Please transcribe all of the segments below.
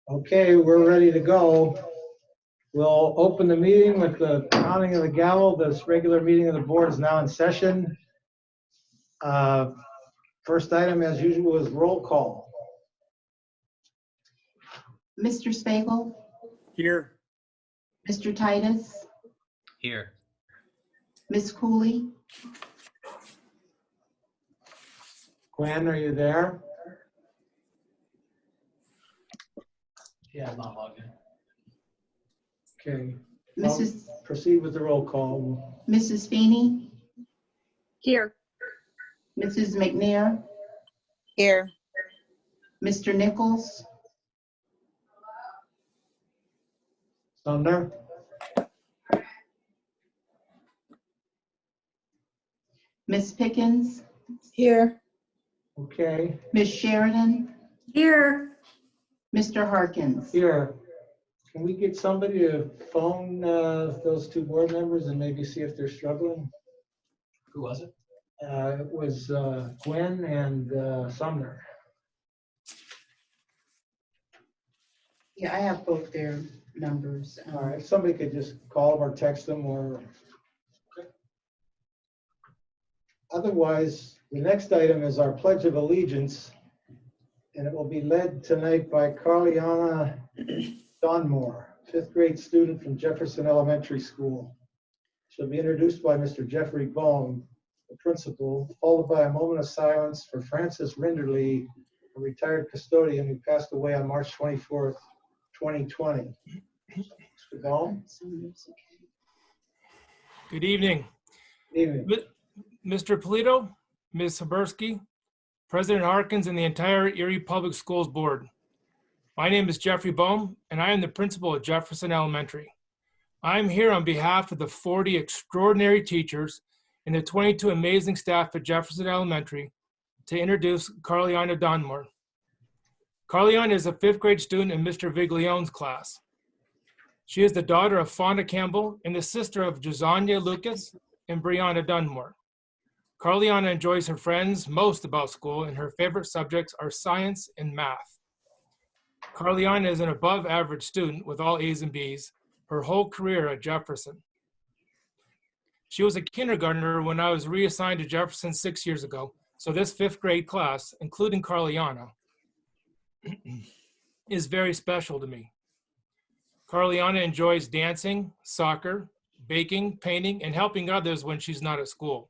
Okay, we're ready to go. We'll open the meeting with the pounding of the gavel. This regular meeting of the board is now in session. First item, as usual, is roll call. Mr. Spagel, Here. Mr. Titus, Here. Ms. Cooley, Gwen, are you there? Yeah, I'm not logged in. Okay. Mrs. Proceed with the roll call. Mrs. Feeney, Here. Mrs. McNair, Here. Mr. Nichols, Sumner? Ms. Pickens, Here. Okay, Ms. Sheridan, Here. Mr. Harkins. here. Can we get somebody to phone those two board members and maybe see if they're struggling? Who was it? It was Gwen and Sumner. Yeah, I have both their numbers. All right, if somebody could just call them or text them or. Otherwise, the next item is our Pledge of Allegiance, and it will be led tonight by Carliana Donmore, fifth grade student from Jefferson Elementary School. She'll be introduced by Mr. Jeffrey Bohm, the principal, followed by a moment of silence for Francis Rinderly, a retired custodian who passed away on March 24th, 2020. Mr. Bohm? Good evening. Good evening. Mr. Polito, Ms. Habersky, President Harkins, and the entire Erie Public Schools Board. My name is Jeffrey Bohm, and I am the principal at Jefferson Elementary. I am here on behalf of the 40 extraordinary teachers and the 22 amazing staff at Jefferson Elementary to introduce Carliana Donmore. Carliana is a fifth grade student in Mr. Viglione's class. She is the daughter of Fonda Campbell and the sister of Josania Lucas and Brianna Dunmore. Carliana enjoys her friends most about school, and her favorite subjects are science and math. Carliana is an above average student with all A's and B's her whole career at Jefferson. She was a kindergartner when I was reassigned to Jefferson 6 years ago, so this fifth grade class, including Carliana, is very special to me. Carliana enjoys dancing, soccer, baking, painting, and helping others when she's not at school.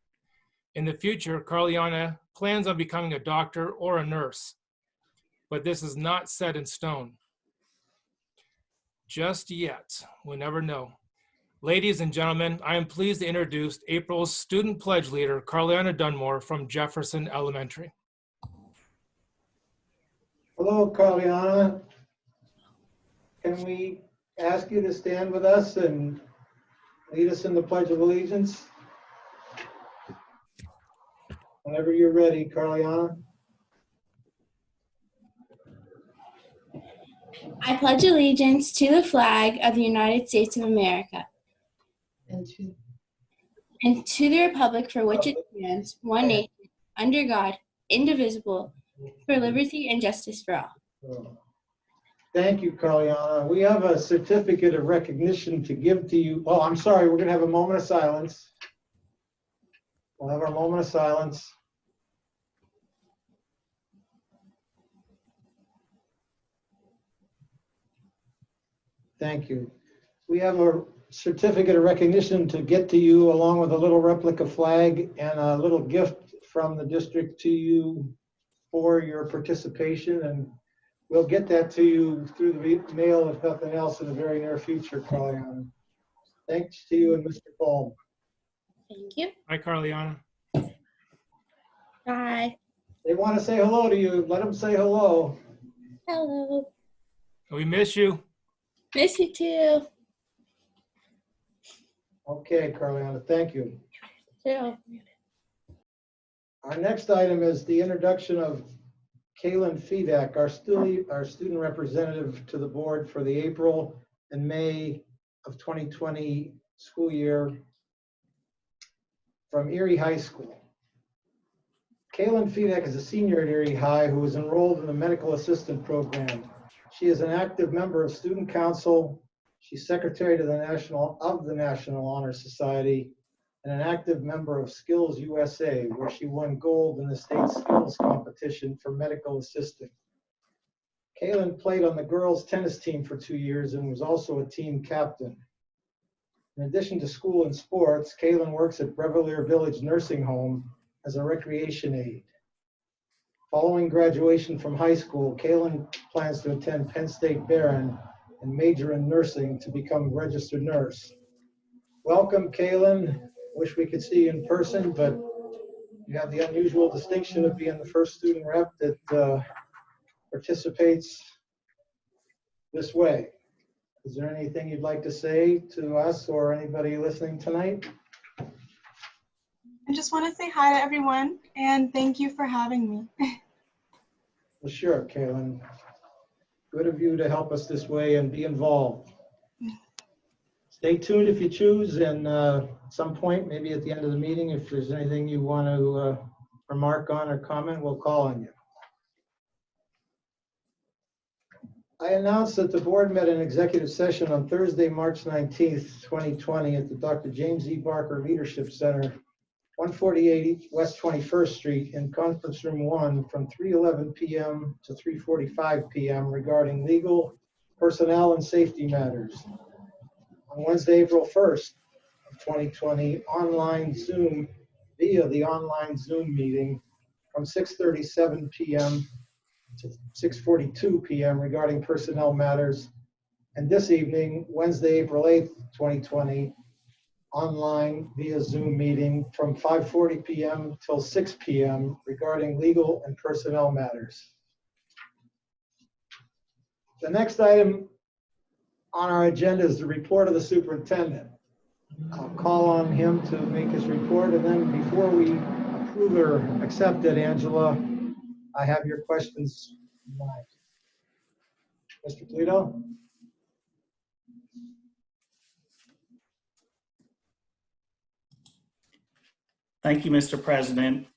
In the future, Carliana plans on becoming a doctor or a nurse, but this is not set in stone. Just yet, we never know. Ladies and gentlemen, I am pleased to introduce April's student pledge leader, Carliana Dunmore from Jefferson Elementary. Hello, Carliana. Can we ask you to stand with us and lead us in the Pledge of Allegiance? Whenever you're ready, Carliana. I pledge allegiance to the flag of the United States of America and to the republic for which it stands, one nation, under God, indivisible, for liberty and justice for all. Thank you, Carliana. We have a certificate of recognition to give to you. Oh, I'm sorry, we're going to have a moment of silence. We'll have our moment of silence. Thank you. We have a certificate of recognition to get to you, along with a little replica flag and a little gift from the district to you for your participation. And we'll get that to you through the mail, if nothing else, in the very near future, Carliana. Thanks to you and Mr. Bohm. Thank you. Hi, Carliana. Bye. They want to say hello to you. Let them say hello. Hello. We miss you. Miss you too. Okay, Carliana, thank you. Too. Our next item is the introduction of Kalin Fedak, our student representative to the board for the April and May of 2020 school year from Erie High School. Kalin Fedak is a senior at Erie High who was enrolled in the medical assistant program. She is an active member of Student Council. She's secretary to the National Honor Society and an active member of Skills USA, where she won gold in the state skills competition for medical assisting. Kalin played on the girls' tennis team for 2 years and was also a team captain. In addition to school and sports, Kalin works at Brevillier Village Nursing Home as a recreation aide. Following graduation from high school, Kalin plans to attend Penn State Barron and major in nursing to become a registered nurse. Welcome, Kalin. Wish we could see you in person, but you have the unusual distinction of being the first student rep that participates this way. Is there anything you'd like to say to us or anybody listening tonight? I just want to say hi to everyone and thank you for having me. Well, sure, Kalin. Good of you to help us this way and be involved. Stay tuned if you choose, and at some point, maybe at the end of the meeting, if there's anything you want to remark on or comment, we'll call on you. I announced that the board met in executive session on Thursday, March 19th, 2020 at the Dr. James E. Barker Leadership Center, 148 West 21st Street in Conference Room 1 from 3:11 p.m. to 3:45 p.m. regarding legal, personnel, and safety matters. On Wednesday, April 1st of 2020, via the online Zoom meeting from 6:37 p.m. to 6:42 p.m. regarding personnel matters. And this evening, Wednesday, April 8th, 2020, online via Zoom meeting from 5:40 p.m. till 6 p.m. regarding legal and personnel matters. The next item on our agenda is the report of the superintendent. I'll call on him to make his report, and then before we approve or accept it, Angela, I have your questions in mind. Mr. Polito? Thank you, Mr. President.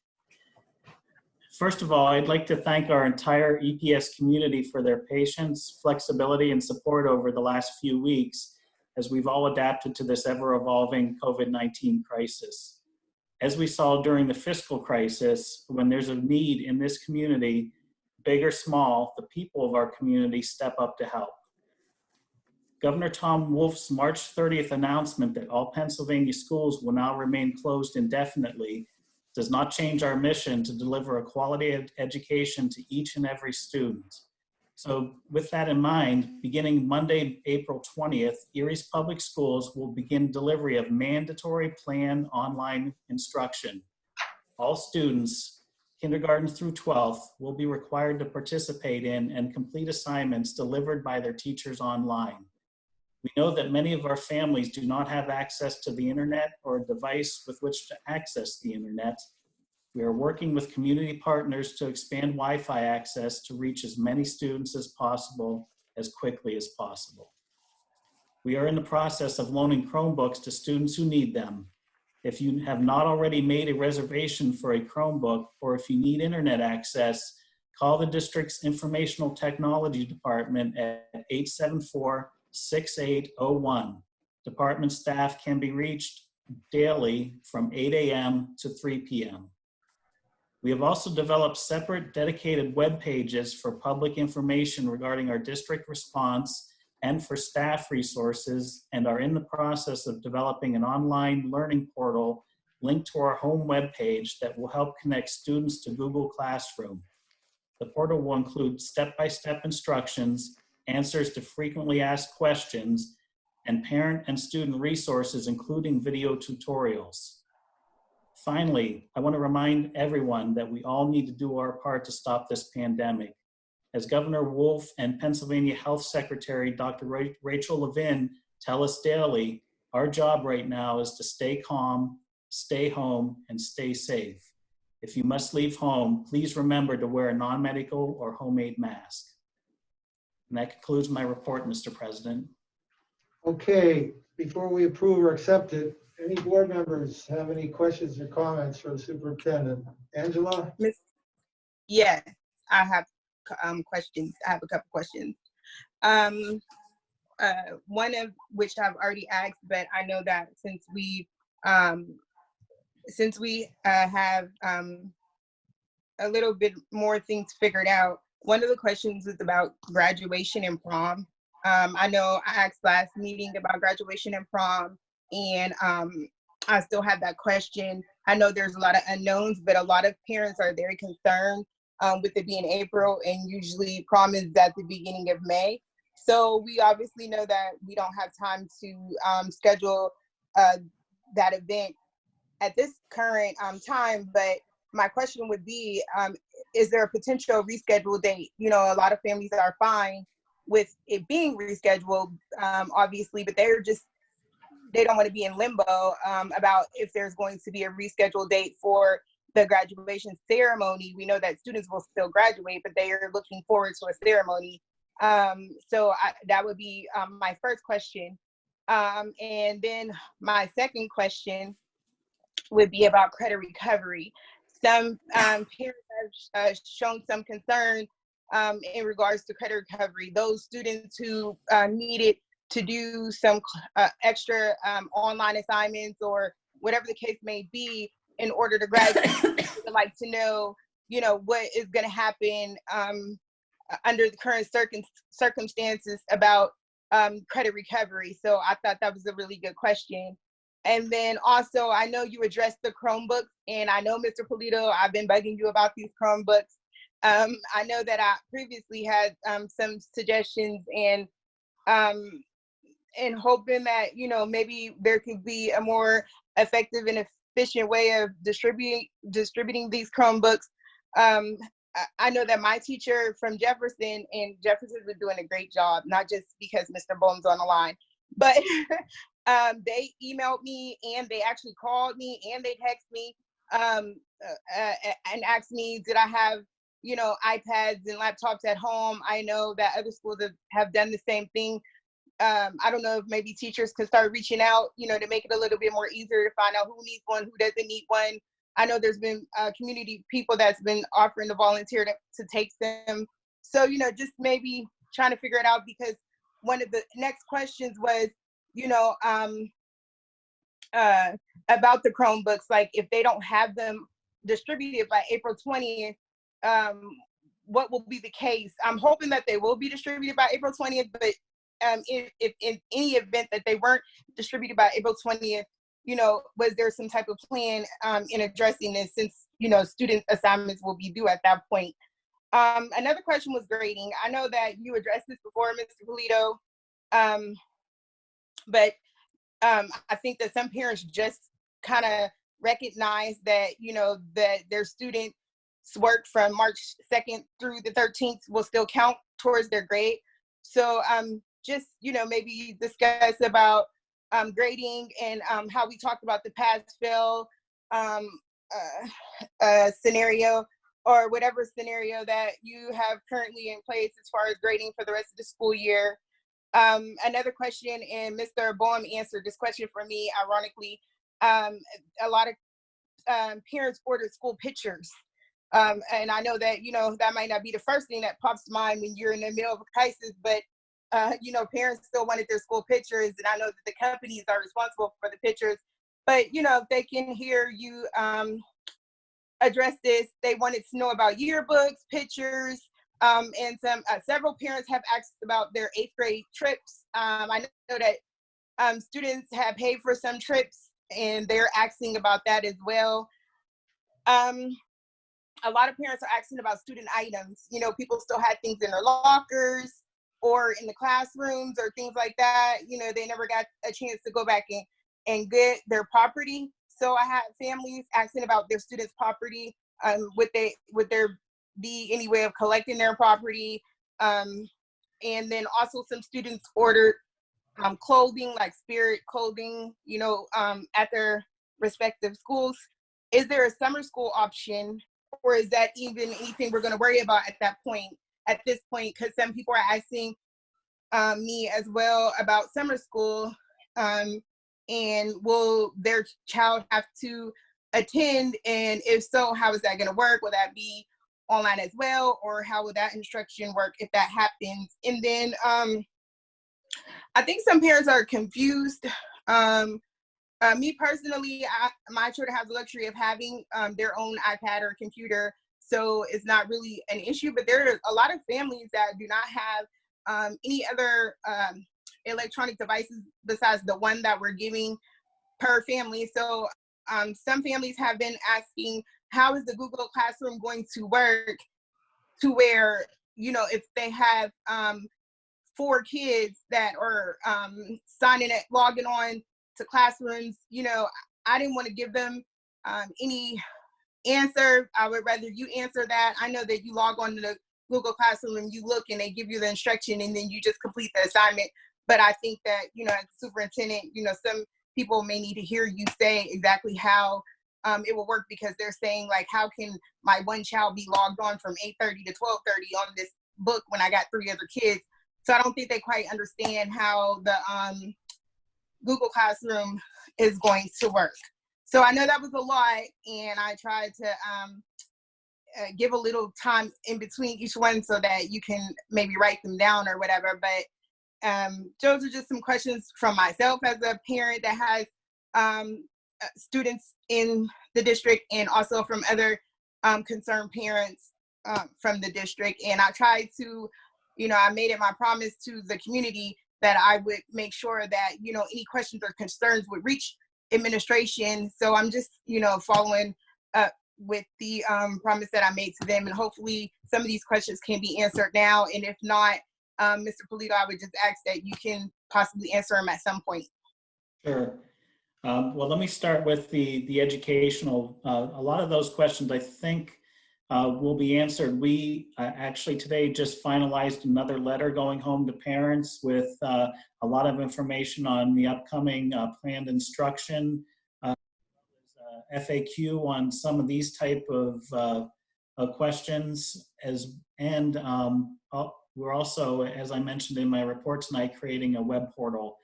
First of all, I'd like to thank our entire EPS community for their patience, flexibility, and support over the last few weeks as we've all adapted to this ever-evolving COVID-19 crisis. As we saw during the fiscal crisis, when there's a need in this community, big or small, the people of our community step up to help. Governor Tom Wolf's March 30th announcement that all Pennsylvania schools will now remain closed indefinitely does not change our mission to deliver a quality education to each and every student. So with that in mind, beginning Monday, April 20th, Erie's Public Schools will begin delivery of mandatory planned online instruction. All students, kindergarten through 12th, will be required to participate in and complete assignments delivered by their teachers online. We know that many of our families do not have access to the internet or a device with which to access the internet. We are working with community partners to expand Wi-Fi access to reach as many students as possible, as quickly as possible. We are in the process of loaning Chromebooks to students who need them. If you have not already made a reservation for a Chromebook, or if you need internet access, call the district's Informational Technology Department at 874-6801. Department staff can be reached daily from 8 a.m. to 3 p.m. We have also developed separate dedicated web pages for public information regarding our district response and for staff resources, and are in the process of developing an online learning portal linked to our home web page that will help connect students to Google Classroom. The portal will include step-by-step instructions, answers to frequently asked questions, and parent and student resources, including video tutorials. Finally, I want to remind everyone that we all need to do our part to stop this pandemic. As Governor Wolf and Pennsylvania Health Secretary Dr. Rachel Levin tell us daily, our job right now is to stay calm, stay home, and stay safe. If you must leave home, please remember to wear a non-medical or homemade mask. And that concludes my report, Mr. President. Okay, before we approve or accept it, any board members have any questions or comments for the superintendent? Angela? Yeah, I have questions. I have a couple questions. One of which I've already asked, but I know that since we have a little bit more things figured out, one of the questions is about graduation and prom. I know I asked last meeting about graduation and prom, and I still have that question. I know there's a lot of unknowns, but a lot of parents are very concerned with it being April, and usually prom is at the beginning of May. So we obviously know that we don't have time to schedule that event at this current time, but my question would be, is there a potential reschedule date? You know, a lot of families are fine with it being rescheduled, obviously, but they don't want to be in limbo about if there's going to be a rescheduled date for the graduation ceremony. We know that students will still graduate, but they are looking forward to a ceremony. So that would be my first question. And then my second question would be about credit recovery. Some parents have shown some concern in regards to credit recovery. Those students who needed to do some extra online assignments or whatever the case may be in order to graduate, would like to know, you know, what is going to happen under the current circumstances about credit recovery. So I thought that was a really good question. And then also, I know you addressed the Chromebooks, and I know, Mr. Polito, I've been bugging you about these Chromebooks. I know that I previously had some suggestions and hoping that, you know, maybe there could be a more effective and efficient way of distributing these Chromebooks. I know that my teacher from Jefferson, and Jefferson's been doing a great job, not just because Mr. Bohm's on the line, but they emailed me, and they actually called me, and they texted me and asked me, did I have, you know, iPads and laptops at home? I know that other schools have done the same thing. I don't know if maybe teachers could start reaching out, you know, to make it a little bit more easier to find out who needs one, who doesn't need one. I know there's been community people that's been offering to volunteer to take them. So, you know, just maybe trying to figure it out, because one of the next questions was, you know, about the Chromebooks, like if they don't have them distributed by April 20th, what will be the case? I'm hoping that they will be distributed by April 20th, but if in any event that they weren't distributed by April 20th, you know, was there some type of plan in addressing this, since, you know, student assignments will be due at that point? Another question was grading. I know that you addressed this before, Mr. Polito, but I think that some parents just kind of recognize that, you know, that their students' work from March 2nd through the 13th will still count towards their grade. So just, you know, maybe discuss about grading and how we talked about the pass-fail scenario, or whatever scenario that you have currently in place as far as grading for the rest of the school year. Another question, and Mr. Boehm answered this question for me, ironically. A lot of parents ordered school pictures. And I know that, you know, that might not be the first thing that pops to mind when you're in the middle of a crisis, but, you know, parents still wanted their school pictures, and I know that the companies are responsible for the pictures. But, you know, if they can hear you address this, they wanted to know about yearbooks, pictures, and several parents have asked about their 8th grade trips. I know that students have paid for some trips, and they're asking about that as well. A lot of parents are asking about student items. You know, people still had things in their lockers or in the classrooms or things like that. You know, they never got a chance to go back and get their property. So I had families asking about their students' property. Would there be any way of collecting their property? And then also some students ordered clothing, like Spirit clothing, you know, at their respective schools. Is there a summer school option, or is that even anything we're going to worry about at this point? Because some people are asking me as well about summer school, and will their child have to attend? And if so, how is that going to work? Will that be online as well, or how will that instruction work if that happens? And then I think some parents are confused. Me personally, my children have the luxury of having their own iPad or computer, so it's not really an issue. But there are a lot of families that do not have any other electronic devices besides the one that we're giving per family. So some families have been asking, how is the Google Classroom going to work to where, you know, if they have 4 kids that are logging on to classrooms, you know, I didn't want to give them any answer. I would rather you answer that. I know that you log on to the Google Classroom and you look and they give you the instruction and then you just complete the assignment. But I think that, you know, as superintendent, you know, some people may need to hear you say exactly how it will work, because they're saying, like, how can my one child be logged on from 8:30 to 12:30 on this book when I got 3 other kids? So I don't think they quite understand how the Google Classroom is going to work. So I know that was a lot, and I tried to give a little time in between each one so that you can maybe write them down or whatever. But those are just some questions from myself as a parent that has students in the district, and also from other concerned parents from the district. And I tried to, you know, I made it my promise to the community that I would make sure that, you know, any questions or concerns would reach administration. So I'm just, you know, following up with the promise that I made to them, and hopefully some of these questions can be answered now. And if not, Mr. Polito, I would just ask that you can possibly answer them at some point. Sure. Well, let me start with the educational. A lot of those questions, I think, will be answered. We actually today just finalized another letter going home to parents with a lot of information on the upcoming planned instruction, FAQ on some of these type of questions, we're also, as I mentioned in my report tonight, creating a web portal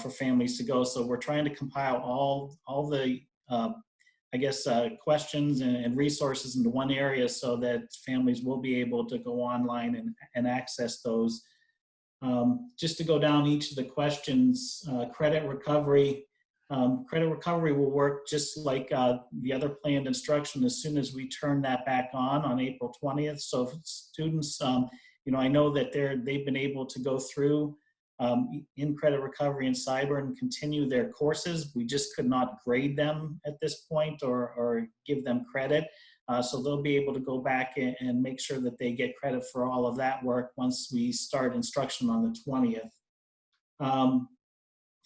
for families to go. So we're trying to compile all the questions and resources into one area so that families will be able to go online and access those. Just to go down each of the questions, credit recovery. Credit recovery will work just like the other planned instruction as soon as we turn that back on April 20th. So students, you know, I know that they've been able to go through in credit recovery and cyber and continue their courses. We just could not grade them at this point or give them credit. So they'll be able to go back and make sure that they get credit for all of that work once we start instruction on the 20th.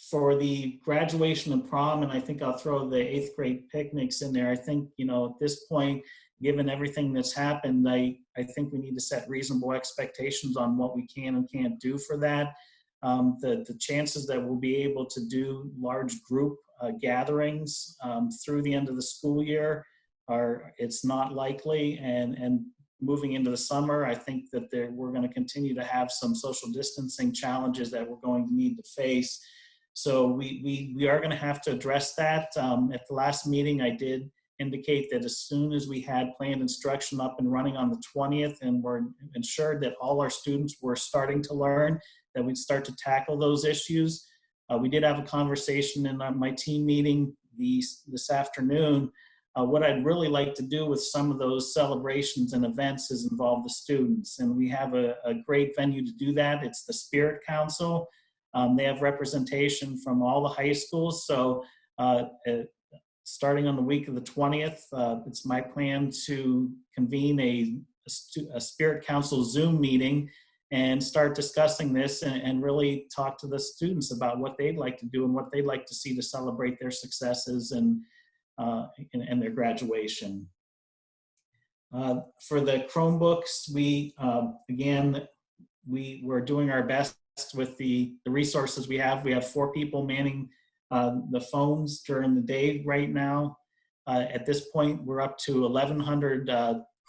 For the graduation and prom, and I think I'll throw the 8th grade picnics in there. I think, you know, at this point, given everything that's happened, I think we need to set reasonable expectations on what we can and can't do for that. The chances that we'll be able to do large group gatherings through the end of the school year it's not likely, and moving into the summer, I think that we're going to continue to have some social distancing challenges that we're going to need to face. So we are going to have to address that. At the last meeting, I did indicate that as soon as we had planned instruction up and running on the 20th, and we're ensured that all our students were starting to learn, that we'd start to tackle those issues. We did have a conversation in my team meeting this afternoon. What I'd really like to do with some of those celebrations and events is involve the students. And we have a great venue to do that. It's the Spirit Council. They have representation from all the high schools. So starting on the week of the 20th, it's my plan to convene a Spirit Council Zoom meeting and start discussing this and really talk to the students about what they'd like to do and what they'd like to see to celebrate their successes and their graduation. For the Chromebooks, we're doing our best with the resources we have. We have 4 people manning the phones during the day right now. At this point, we're up to 1,100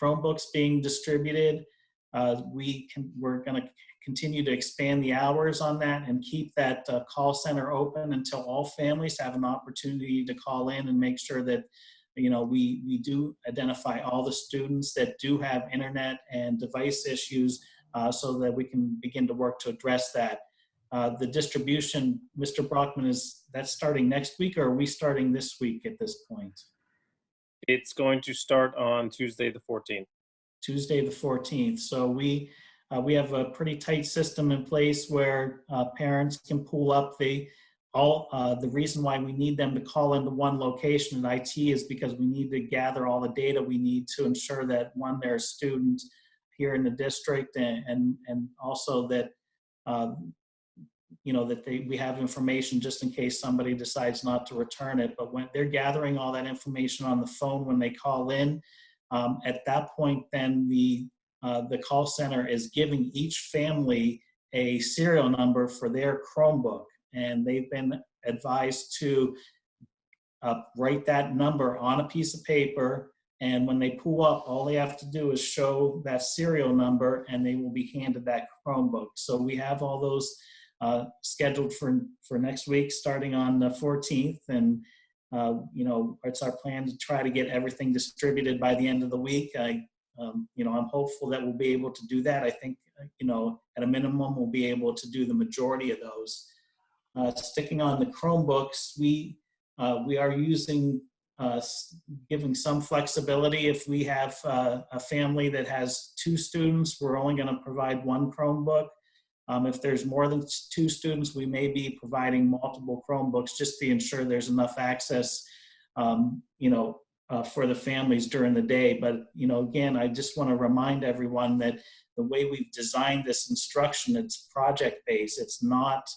Chromebooks being distributed. We're going to continue to expand the hours on that and keep that call center open until all families have an opportunity to call in and make sure that we do identify all the students that do have internet and device issues so that we can begin to work to address that. The distribution, Mr. Brockman, is that starting next week, or are we starting this week at this point? It's going to start on Tuesday the 14th. Tuesday the 14th. So we have a pretty tight system in place where parents can pull up the reason why we need them to call into one location in IT is because we need to gather all the data we need to ensure that, one, they're a student here in the district, and also that we have information just in case somebody decides not to return it. But when they're gathering all that information on the phone when they call in, at that point, then the call center is giving each family a serial number for their Chromebook, and they've been advised to write that number on a piece of paper. And when they pull up, all they have to do is show that serial number, and they will be handed that Chromebook. So we have all those scheduled for next week, starting on the 14th, and it's our plan to try to get everything distributed by the end of the week. I'm hopeful that we'll be able to do that. I think, at a minimum, we'll be able to do the majority of those. Sticking on the Chromebooks, we are giving some flexibility. If we have a family that has 2 students, we're only going to provide 1 Chromebook. If there's more than 2 students, we may be providing multiple Chromebooks just to ensure there's enough access, for the families during the day. But, again, I just want to remind everyone that the way we've designed this instruction, it's project-based. It's not,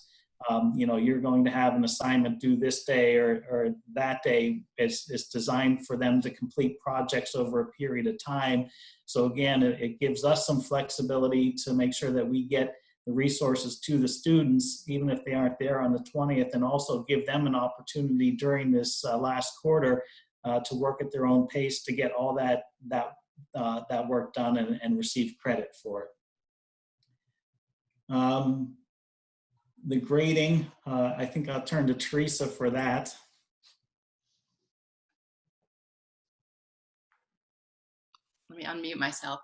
you're going to have an assignment due this day or that day. It's designed for them to complete projects over a period of time. So, again, it gives us some flexibility to make sure that we get the resources to the students, even if they aren't there on the 20th, and also give them an opportunity during this last quarter to work at their own pace to get all that work done and receive credit for it. The grading, I think I'll turn to Teresa for that. Let me unmute myself.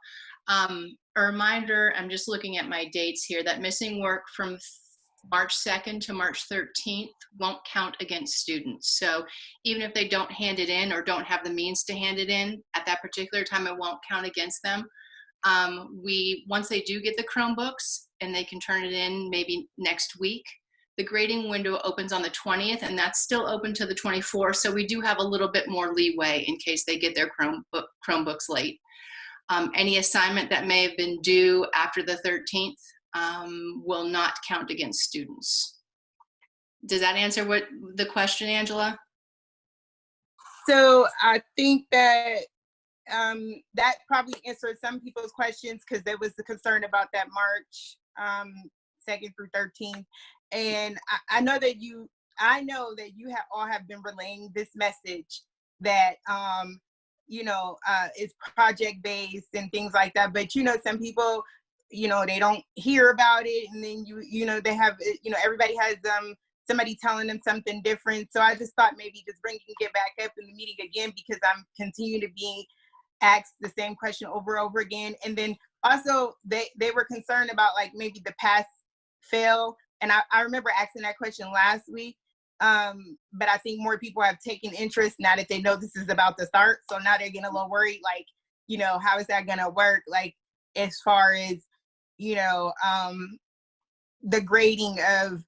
A reminder, I'm just looking at my dates here, that missing work from March 2nd to March 13th won't count against students. So even if they don't hand it in or don't have the means to hand it in at that particular time, it won't count against them. Once they do get the Chromebooks and they can turn it in maybe next week, the grading window opens on the 20th, and that's still open to the 24th. So we do have a little bit more leeway in case they get their Chromebooks late. Any assignment that may have been due after the 13th will not count against students. Does that answer what the question, Angela? So I think that that probably answered some people's questions, because there was the concern about that March 2nd through 13th. And I know that you all have been relaying this message that it's project-based and things like that. But, some people, they don't hear about it. And then, they have, everybody has somebody telling them something different. So I just thought maybe just bringing it back up in the meeting again, because I'm continuing to be asked the same question over and over again. And then also they were concerned about like maybe the pass fail. And I remember asking that question last week. But I think more people have taken interest now that they know this is about to start. So now they're getting a little worried, like, how is that going to work? Like, as far as, the grading of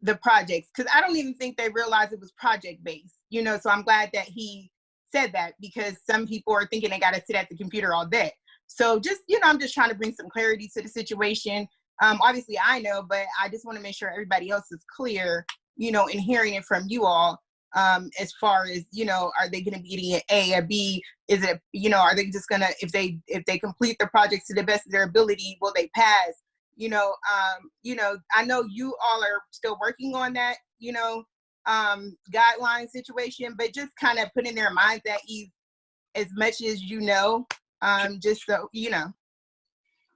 the projects, because I don't even think they realized it was project-based, so I'm glad that he said that, because some people are thinking they got to sit at the computer all day. So just, I'm just trying to bring some clarity to the situation. Obviously I know, but I just want to make sure everybody else is clear, in hearing it from you all, as far as, are they going to be getting an A, a B? Is it, are they just going to, if they complete the projects to the best of their ability, will they pass? I know you all are still working on that, guideline situation, but just kind of putting their minds at ease as much as just so,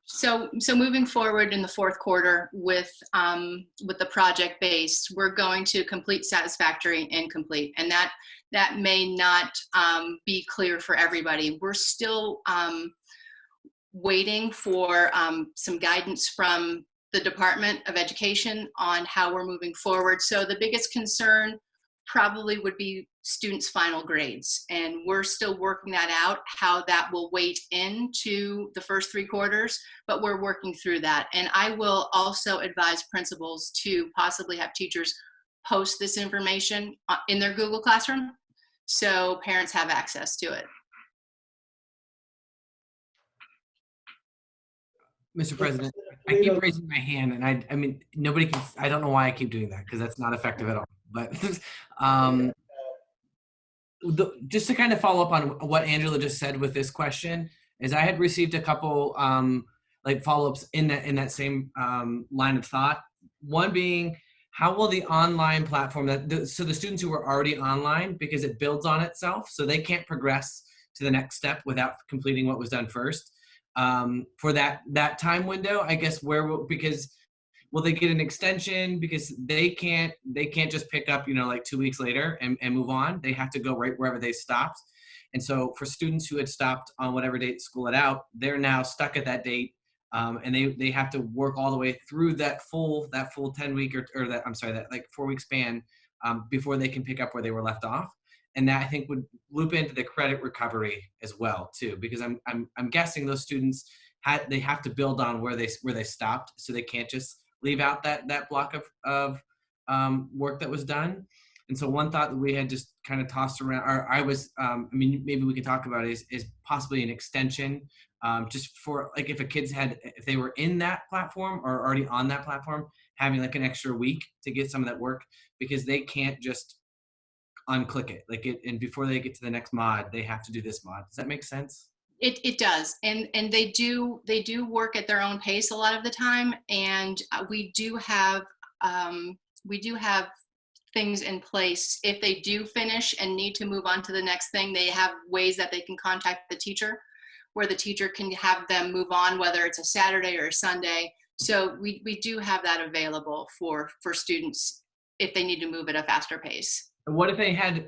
So moving forward in the fourth quarter with the project based, we're going to complete, satisfactory, and complete, and that may not be clear for everybody. We're still waiting for some guidance from the Department of Education on how we're moving forward. So the biggest concern probably would be students' final grades. And we're still working that out, how that will weight into the first 3 quarters, but we're working through that. And I will also advise principals to possibly have teachers post this information in their Google Classroom so parents have access to it. Mr. President, I keep raising my hand, and I mean, nobody can, I don't know why I keep doing that, because that's not effective at all. But just to kind of follow up on what Angela just said with this question, is I had received a couple like follow-ups in that same line of thought. One being, how will the online platform, so the students who were already online, because it builds on itself, so they can't progress to the next step without completing what was done first. For that time window, I guess, because will they get an extension because they can't just pick up, like 2 weeks later and move on. They have to go right wherever they stopped. And so for students who had stopped on whatever date school had out, they're now stuck at that date. And they have to work all the way through that full 10-week or that, I'm sorry, that like 4-week span before they can pick up where they were left off. And that, I think, would loop into the credit recovery as well too, because I'm guessing those students they have to build on where they stopped, so they can't just leave out that block of work that was done. And so one thought that we had just kind of tossed around, or I was, maybe we could talk about is possibly an extension, just for like if they were in that platform or already on that platform, having like an extra week to get some of that work, because they can't just unclick it, and before they get to the next mod, they have to do this mod. Does that make sense? It does, and they do work at their own pace a lot of the time, and we do have things in place. If they do finish and need to move on to the next thing, they have ways that they can contact the teacher, where the teacher can have them move on, whether it's a Saturday or a Sunday. So we do have that available for students if they need to move at a faster pace. What if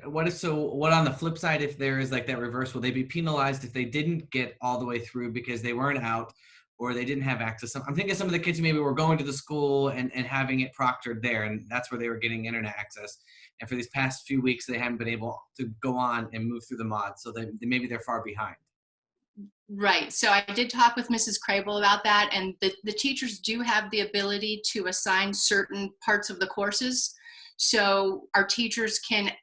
what on the flip side, if there is like that reverse, will they be penalized if they didn't get all the way through because they weren't out or they didn't have access? I'm thinking some of the kids who maybe were going to the school and having it proctored there, and that's where they were getting internet access. And for these past few weeks, they haven't been able to go on and move through the mods, so maybe they're far behind. Right. So I did talk with Mrs. Crable about that, and the teachers do have the ability to assign certain parts of the courses. So our teachers can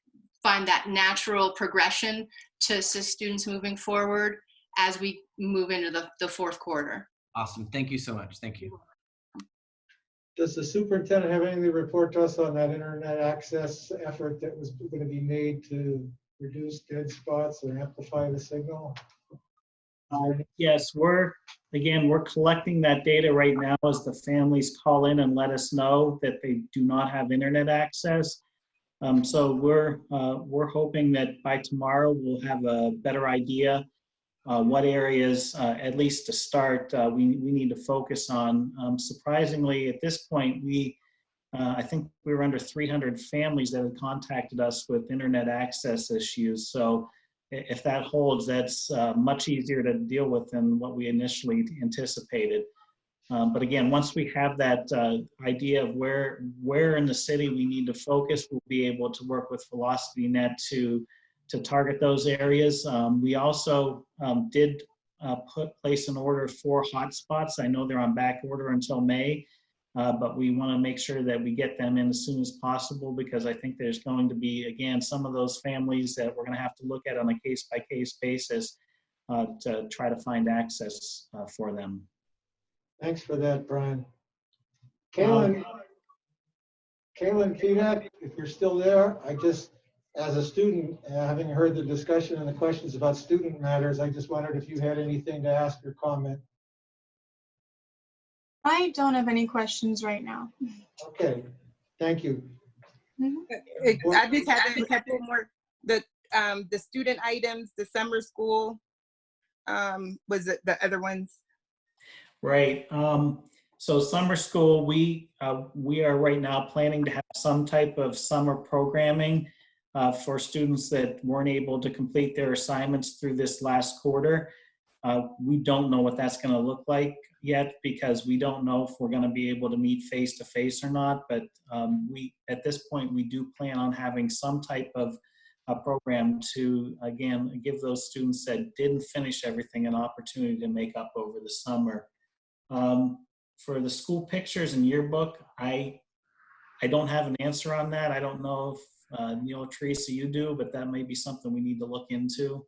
find that natural progression to assist students moving forward as we move into the fourth quarter. Awesome. Thank you so much. Thank you. Does the superintendent have anything to report to us on that internet access effort that was going to be made to reduce dead spots or amplify the signal? Yes, we're collecting that data right now as the families call in and let us know that they do not have internet access. So we're hoping that by tomorrow we'll have a better idea what areas, at least to start, we need to focus on. Surprisingly, at this point, I think we were under 300 families that had contacted us with internet access issues. So if that holds, that's much easier to deal with than what we initially anticipated. But again, once we have that idea of where in the city we need to focus, we'll be able to work with VelocityNet to target those areas. We also did place an order for hotspots. I know they're on back order until May. But we want to make sure that we get them in as soon as possible, because I think there's going to be, again, some of those families that we're going to have to look at on a case-by-case basis to try to find access for them. Thanks for that, Brian. Kalin Fedak, if you're still there, as a student, having heard the discussion and the questions about student matters, I just wondered if you had anything to ask or comment. I don't have any questions right now. Okay, thank you. I just have a couple more. The student items, the summer school, was it the other ones? Right. So summer school, we are right now planning to have some type of summer programming for students that weren't able to complete their assignments through this last quarter. We don't know what that's going to look like yet because we don't know if we're going to be able to meet face to face or not. But at this point, we do plan on having some type of a program to, again, give those students that didn't finish everything an opportunity to make up over the summer. For the school pictures and yearbook, I don't have an answer on that. I don't know if Neil or Teresa, you do, but that may be something we need to look into.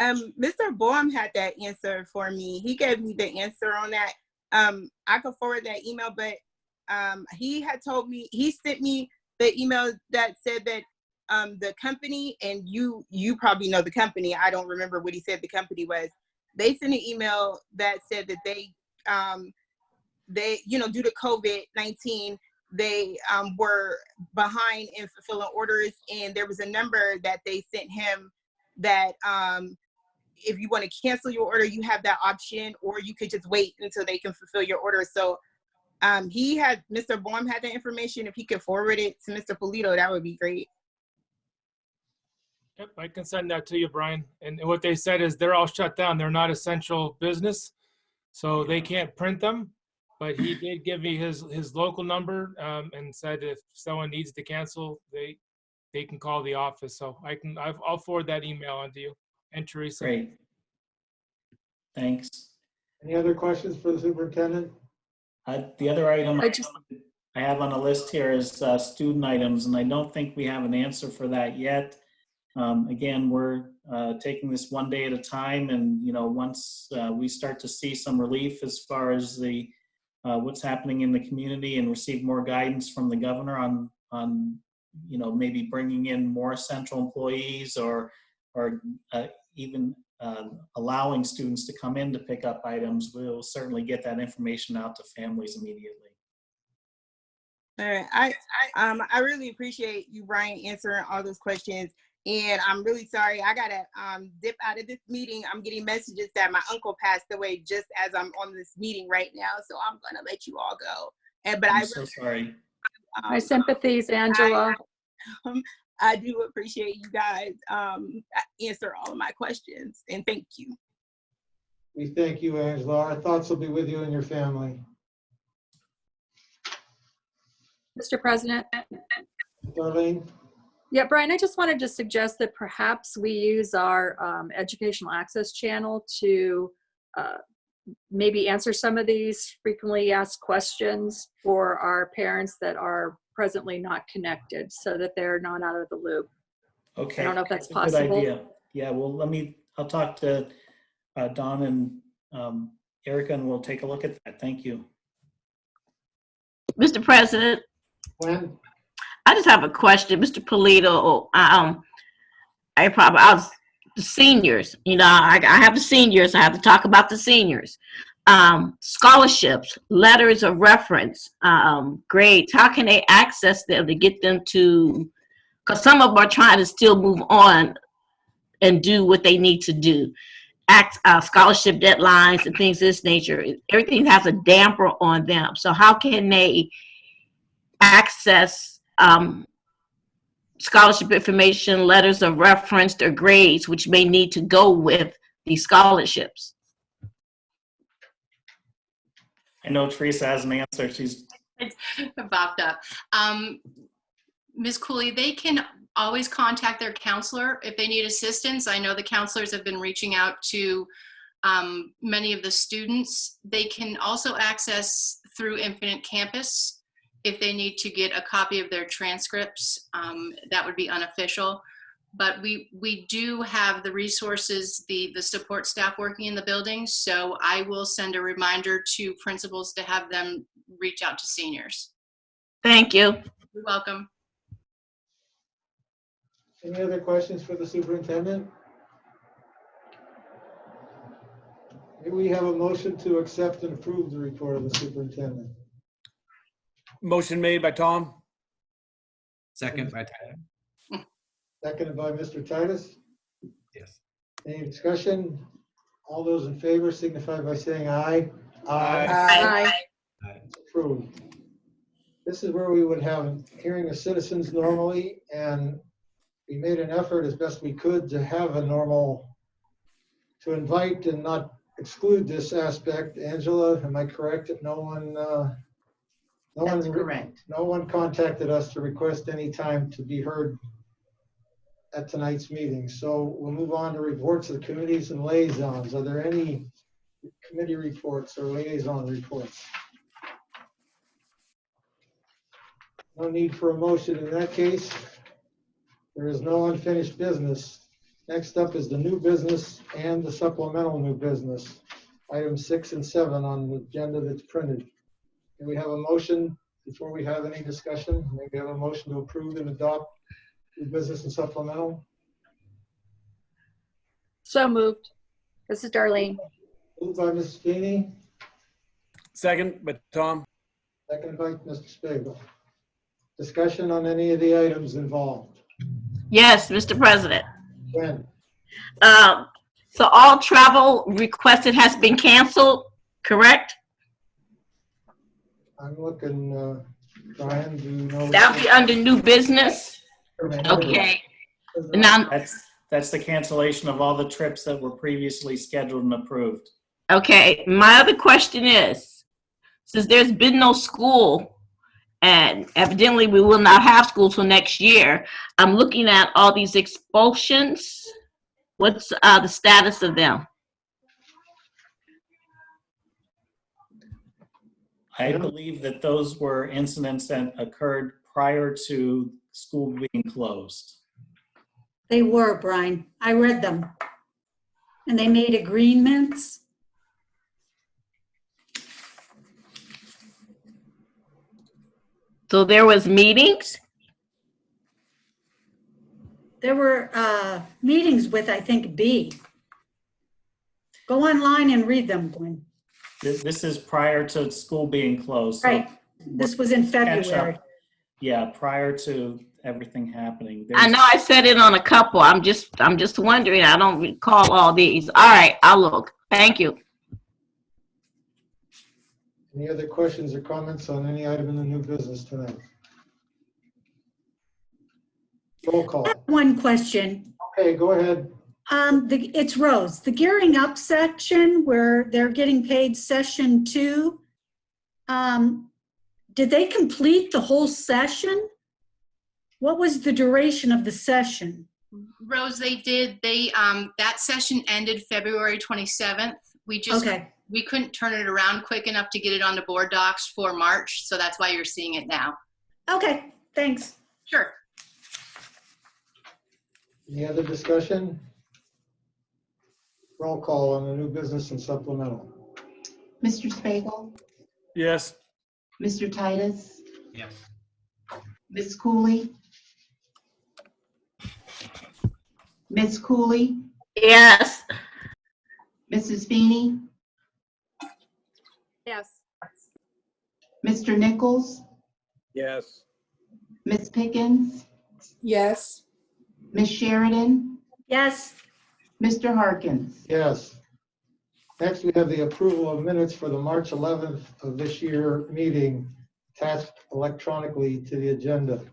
Mr. Boehm had that answer for me. He gave me the answer on that. I could forward that email, but he had told me, he sent me the email that said that the company, and you probably know the company, I don't remember what he said the company was. They sent an email that said that they due to COVID-19, they were behind in fulfilling orders, and there was a number that they sent him that if you want to cancel your order, you have that option, or you could just wait until they can fulfill your order. So Mr. Boehm had the information. If he could forward it to Mr. Polito, that would be great. Yep, I can send that to you, Brian. And what they said is they're all shut down. They're not essential business, so they can't print them. But he did give me his local number and said if someone needs to cancel, they can call the office. So I'll forward that email on to you and Teresa. Great. Thanks. Any other questions for the superintendent? The other item I have on the list here is student items, and I don't think we have an answer for that yet. Again, we're taking this one day at a time, and once we start to see some relief as far as the what's happening in the community and receive more guidance from the governor on maybe bringing in more essential employees or even allowing students to come in to pick up items, we'll certainly get that information out to families immediately. All right, I really appreciate you, Brian, answering all those questions. And I'm really sorry, I gotta dip out of this meeting. I'm getting messages that my uncle passed away just as I'm on this meeting right now. So I'm gonna let you all go. I'm so sorry. My sympathies, Angela. I do appreciate you guys answer all of my questions, and thank you. We thank you, Angela. Our thoughts will be with you and your family. Mr. President. Darlene? Yeah, Brian, I just wanted to suggest that perhaps we use our educational access channel to maybe answer some of these frequently asked questions for our parents that are presently not connected, so that they're not out of the loop. Okay. I don't know if that's Good possible. idea. Yeah, well, I'll talk to Don and Erica, and we'll take a look at that. Thank you. Mr. President, When? I just have a question, Mr. Polito. The seniors, I have the seniors. I have to talk about the seniors. Scholarships, letters of reference, grades. How can they access them to get them to? Because some of them are trying to still move on and do what they need to do. Scholarship deadlines and things of this nature. Everything has a damper on them. So how can they access scholarship information, letters of reference, their grades, which may need to go with these scholarships? I know Teresa has an answer. She's bopped up. Ms. Cooley, they can always contact their counselor if they need assistance. I know the counselors have been reaching out to many of the students. They can also access through Infinite Campus if they need to get a copy of their transcripts. That would be unofficial. But we do have the resources, the support staff working in the building, so I will send a reminder to principals to have them reach out to seniors. Thank you. You're welcome. Any other questions for the superintendent? May we have a motion to accept and approve the report of the superintendent? Motion made by Tom. Second by Tyler. Seconded by Mr. Titus. Yes. Any discussion? All those in favor signify by saying aye. Aye. Approved. This is where we would have a hearing of citizens normally, and we made an effort as best we could to have a normal, to invite and not exclude this aspect. Angela, am I correct that no one That's correct. no one contacted us to request any time to be heard at tonight's meeting? So we'll move on to reports of the committees and liaisons. Are there any committee reports or liaison reports? No need for a motion in that case. There is no unfinished business. Next up is the new business and the supplemental new business. Items 6 and 7 on the agenda that's printed. Can we have a motion before we have any discussion? Maybe have a motion to approve and adopt new business and supplemental. So moved. This is Darlene. Moved by Mrs. Feeney, Second by Tom. seconded by Mr. Spiegel. Discussion on any of the items involved. Yes, Mr. President. When? So all travel requested has been canceled, correct? I'm looking, Brian, do you know? That'll be under new business? Okay. Now, That's the cancellation of all the trips that were previously scheduled and approved. okay, my other question is, since there's been no school, and evidently we will not have school till next year, I'm looking at all these expulsions. What's the status of them? I believe that those were incidents that occurred prior to school being closed. They were, Brian. I read them. And they made agreements. So there was meetings? There were meetings with, I think, B. Go online and read them, Gwen. This is prior to school being closed. so Right. This was in catch February. up. Yeah, prior to everything happening. I know I said it on a couple. I'm just wondering. I don't recall all these. All right, I'll look. Thank you. Any other questions or comments on any item in the new business tonight? Roll call. One question. Okay, go ahead. It's Rose. The gearing up section where they're getting paid session 2, did they complete the whole session? What was the duration of the session? Rose, they did. That session ended February 27th. We couldn't turn it around quick enough to get it on the board docs for March, so that's why you're seeing it now. Okay, thanks. Sure. Any other discussion? Roll call on the new business and supplemental. Mr. Spiegel, Yes. Mr. Titus, Yes. Ms. Cooley, Ms. Cooley, Yes. Mrs. Feeney, Yes. Mr. Nichols, Yes. Ms. Pickens, Yes. Ms. Sheridan, Yes. Mr. Harkins. Yes. Next, we have the approval of minutes for the March 11th of this year meeting attached electronically to the agenda.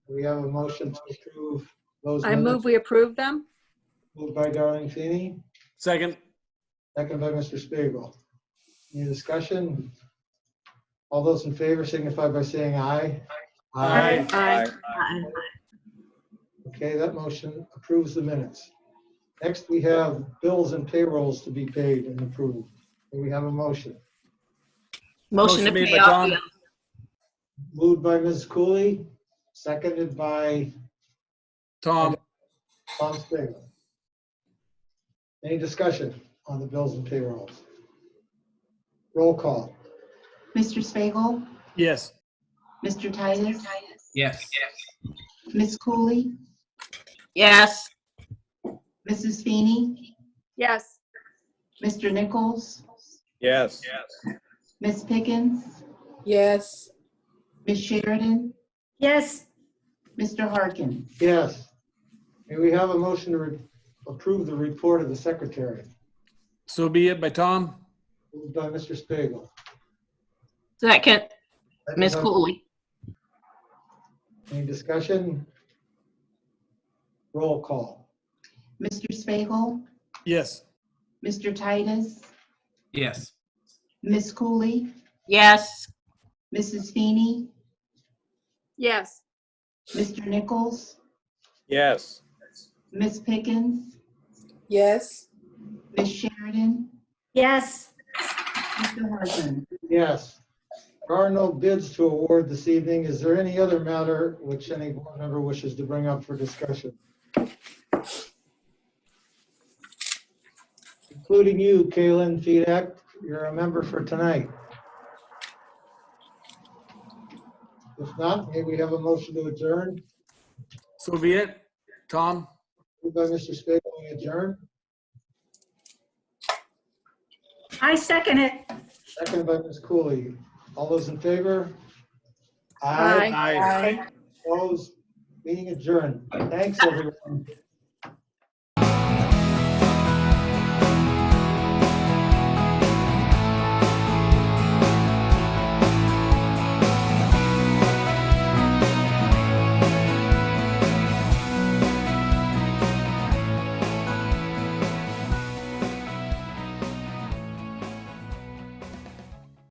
We have a motion to approve those I minutes. move we approve them. Moved by Darlene Feeney, Second. second by Mr. Spiegel. Any discussion? All those in favor signify by saying aye. Aye. Okay, that motion approves the minutes. Next, we have bills and payrolls to be paid and approved. Do we have a motion? Motion to made pay by off. Tom. Moved by Ms. Cooley, seconded by Tom. Tom Spiegel. Any discussion on the bills and payrolls? Roll call. Mr. Spiegel, Yes. Mr. Titus, Yes. Ms. Cooley, Yes. Mrs. Feeney, Yes. Mr. Nichols, Yes. Ms. Pickens, Yes. Ms. Sheridan, Yes. Mr. Harkins. Yes. May we have a motion to approve the report of the secretary? So be it by Tom. Moved by Mr. Spiegel. Second, Second Ms. by- Cooley. Any discussion? Roll call. Mr. Spiegel, Yes. Mr. Titus, Yes. Miss Cooley, Yes. Mrs. Feeney, Yes. Mr. Nichols, Yes. Miss Pickens, Yes. Miss Sheridan, Yes. Mr. Harkins. Yes. There are no bids to award this evening. Is there any other matter which any board member wishes to bring up for discussion? Including you, Kalin Fedak, you're a member for tonight. If not, may we have a motion to adjourn? So be it. Tom? Moved by Mr. Spiegel, we adjourn. I second it. Seconded by Ms. Cooley. All those in favor? Aye. Aye. Opposed? Meeting adjourned. Thanks, everyone.